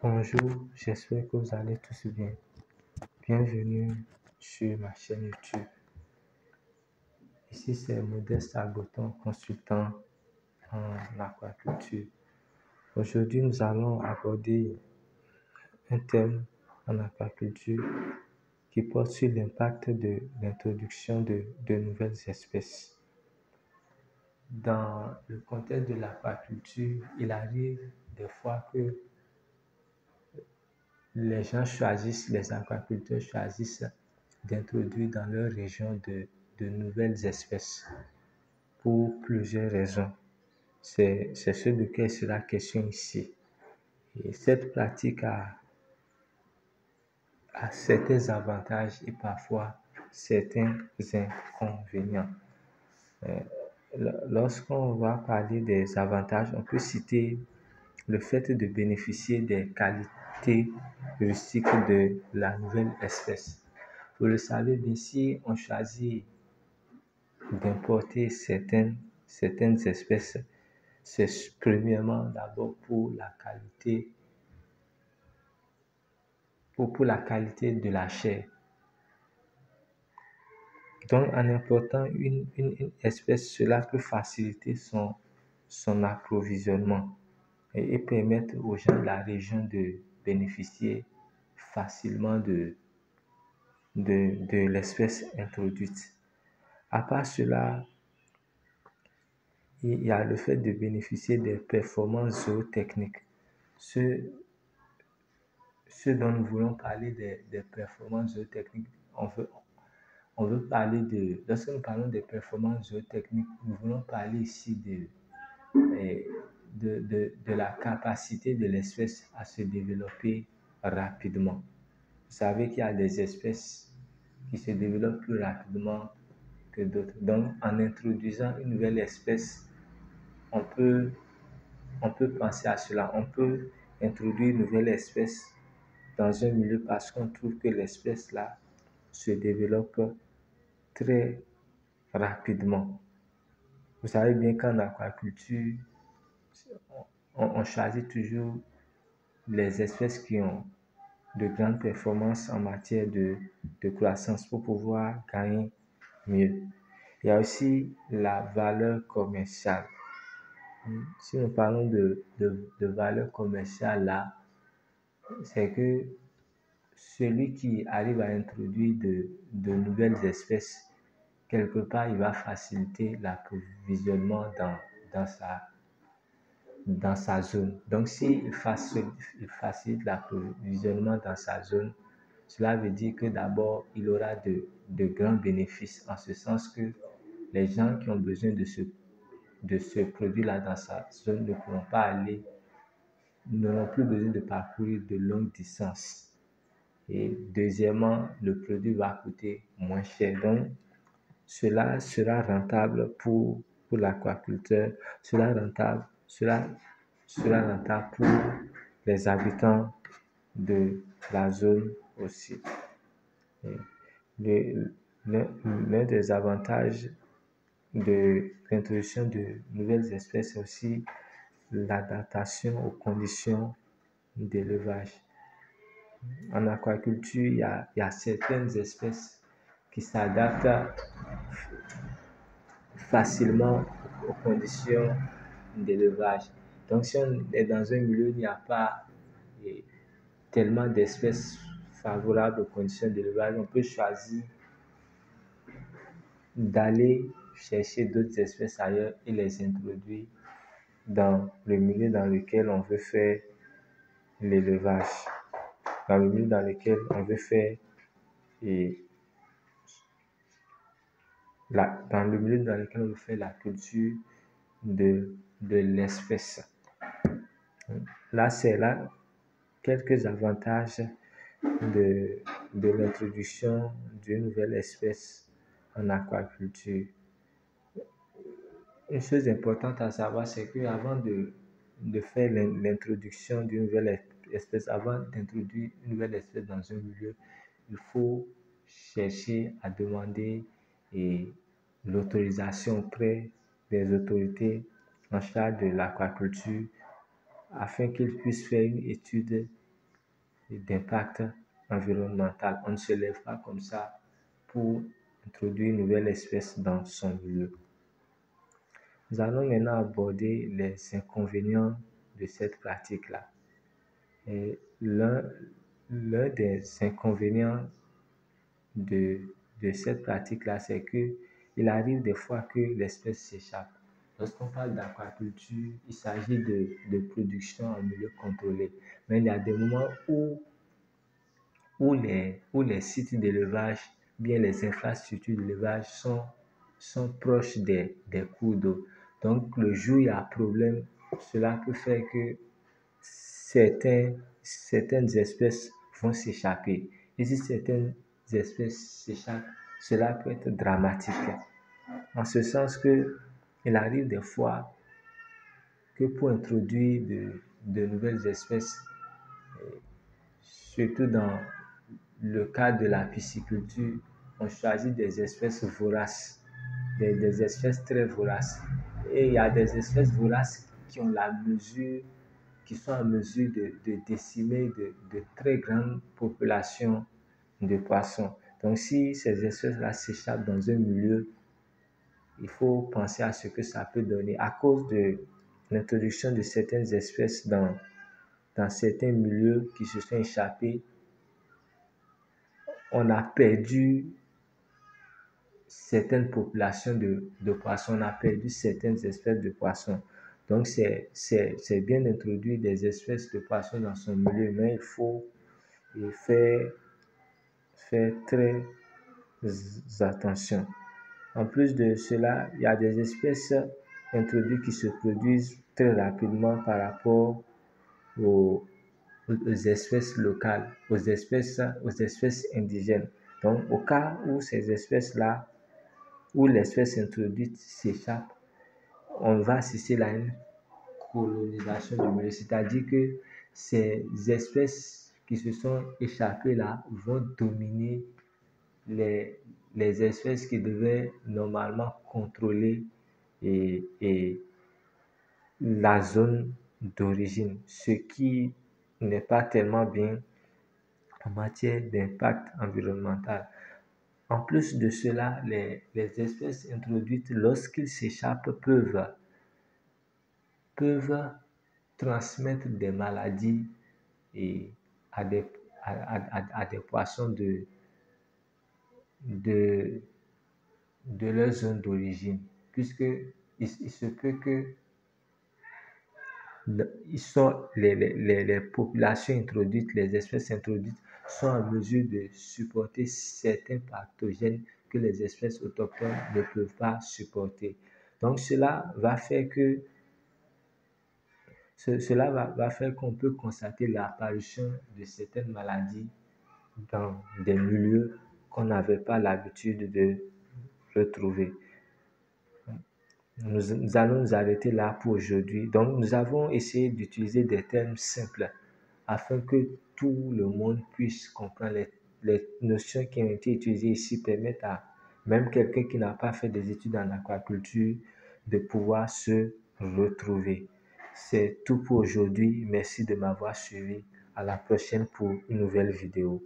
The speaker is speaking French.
Bonjour, j'espère que vous allez tous bien. Bienvenue sur ma chaîne YouTube. Ici, c'est Modeste Agoton, consultant en aquaculture. Aujourd'hui, nous allons aborder un thème en aquaculture qui porte sur l'impact de l'introduction de nouvelles espèces. Dans le contexte de l'aquaculture, il arrive des fois que les aquaculteurs choisissent d'introduire dans leur région de nouvelles espèces pour plusieurs raisons. C'est ce de quoi il sera question ici. Et cette pratique a certains avantages et parfois certains inconvénients. Lorsqu'on va parler des avantages, on peut citer le fait de bénéficier des qualités rustiques de la nouvelle espèce. Vous le savez bien, si on choisit d'importer certaines espèces, c'est premièrement d'abord pour la qualité de la chair. Donc, en important une espèce, cela peut faciliter son approvisionnement et permettre aux gens de la région de bénéficier facilement de l'espèce introduite. À part cela, il y a le fait de bénéficier des performances zootechniques. Ce dont nous voulons parler des performances zootechniques, on veut parler lorsque nous parlons des performances zootechniques, nous voulons parler ici de la capacité de l'espèce à se développer rapidement. Vous savez qu'il y a des espèces qui se développent plus rapidement que d'autres. Donc, en introduisant une nouvelle espèce, on peut penser à cela. On peut introduire une nouvelle espèce dans un milieu parce qu'on trouve que l'espèce là se développe très rapidement. Vous savez bien qu'en aquaculture, on choisit toujours les espèces qui ont de grandes performances en matière de croissance pour pouvoir gagner mieux. Il y a aussi la valeur commerciale. Si nous parlons de valeur commerciale là, c'est que celui qui arrive à introduire de nouvelles espèces, quelque part, il va faciliter l'approvisionnement dans sa zone. Donc, s'il facilite l'approvisionnement dans sa zone, cela veut dire que d'abord, il aura de grands bénéfices, en ce sens que les gens qui ont besoin de ce produit-là dans sa zone n'auront plus besoin de parcourir de longues distances. Et deuxièmement, le produit va coûter moins cher. Donc, cela sera rentable pour l'aquaculteur, cela sera rentable pour les habitants de la zone aussi. L'un des avantages de l'introduction de nouvelles espèces est aussi l'adaptation aux conditions d'élevage. En aquaculture, il y a certaines espèces qui s'adaptent facilement aux conditions d'élevage. Donc, si on est dans un milieu où il n'y a pas tellement d'espèces favorables aux conditions d'élevage, on peut choisir d'aller chercher d'autres espèces ailleurs et les introduire dans le milieu dans lequel on veut faire l'élevage, dans le milieu dans lequel on veut faire la culture de l'espèce. Là, c'est là quelques avantages de l'introduction d'une nouvelle espèce en aquaculture. Une chose importante à savoir, c'est qu'avant de faire l'introduction d'une nouvelle espèce, avant d'introduire une nouvelle espèce dans un milieu, il faut chercher à demander l'autorisation auprès des autorités en charge de l'aquaculture afin qu'ils puissent faire une étude d'impact environnemental. On ne se lève pas comme ça pour introduire une nouvelle espèce dans son milieu. Nous allons maintenant aborder les inconvénients de cette pratique-là. Et l'un des inconvénients de cette pratique-là, c'est qu'il arrive des fois que l'espèce s'échappe. Lorsqu'on parle d'aquaculture, il s'agit de production en milieu contrôlé. Mais il y a des moments où les sites d'élevage, bien les infrastructures d'élevage sont proches des cours d'eau. Donc, le jour où il y a un problème, cela peut faire que certaines espèces vont s'échapper. Et si certaines espèces s'échappent, cela peut être dramatique. En ce sens que il arrive des fois que pour introduire de nouvelles espèces, surtout dans le cadre de la pisciculture, on choisit des espèces voraces, des espèces très voraces. Et il y a des espèces voraces qui sont en mesure de décimer de très grandes populations de poissons. Donc, si ces espèces-là s'échappent dans un milieu, il faut penser à ce que ça peut donner. À cause de l'introduction de certaines espèces dans certains milieux qui se sont échappés, on a perdu certaines populations de poissons, on a perdu certaines espèces de poissons. Donc, c'est bien d'introduire des espèces de poissons dans son milieu, mais il faut faire très attention. En plus de cela, il y a des espèces introduites qui se produisent très rapidement par rapport aux espèces locales, aux espèces indigènes. Donc, au cas où ces espèces-là, où l'espèce introduite s'échappe, on va assister à une colonisation du milieu, c'est-à-dire que ces espèces qui se sont échappées là vont dominer les espèces qui devaient normalement contrôler et la zone d'origine, ce qui n'est pas tellement bien en matière d'impact environnemental. En plus de cela, les espèces introduites, lorsqu'ils s'échappent, peuvent transmettre des maladies et à des poissons de leur zone d'origine, puisque il se peut que les populations introduites, les espèces introduites sont en mesure de supporter certains pathogènes que les espèces autochtones ne peuvent pas supporter. Donc cela va faire qu'on peut constater l'apparition de certaines maladies dans des milieux qu'on n'avait pas l'habitude de retrouver. Nous allons nous arrêter là pour aujourd'hui. Donc, nous avons essayé d'utiliser des termes simples afin que tout le monde puisse comprendre. Les notions qui ont été utilisées ici permettent à même quelqu'un qui n'a pas fait des études en aquaculture de pouvoir se retrouver. C'est tout pour aujourd'hui. Merci de m'avoir suivi. À la prochaine pour une nouvelle vidéo.